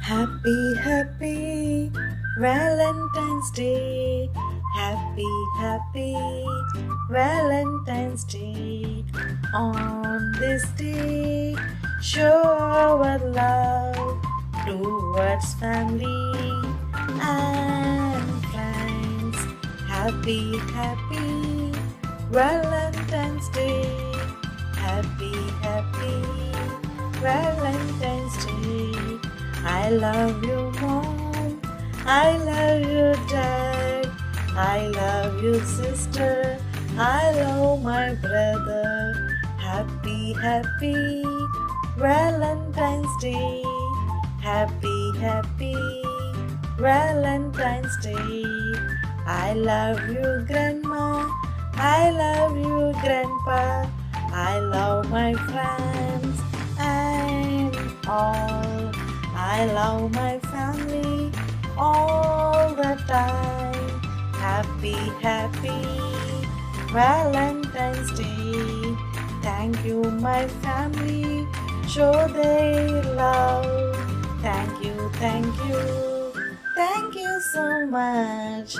Happy, happy Valentine's Day. Happy, happy Valentine's Day. On this day, show our love towards family and friends. Happy, happy Valentine's Day. Happy, happy Valentine's Day. I love you, Mom. I love you, Dad. I love you, sister. I love my brother. Happy, happy Valentine's Day. Happy, happy Valentine's Day. I love you, Grandma. I love you, Grandpa. I love my friends and all. I love my family all the time. Happy, happy Valentine's Day. Thank you, my family. Show their love. Thank you, thank you. Thank you so much.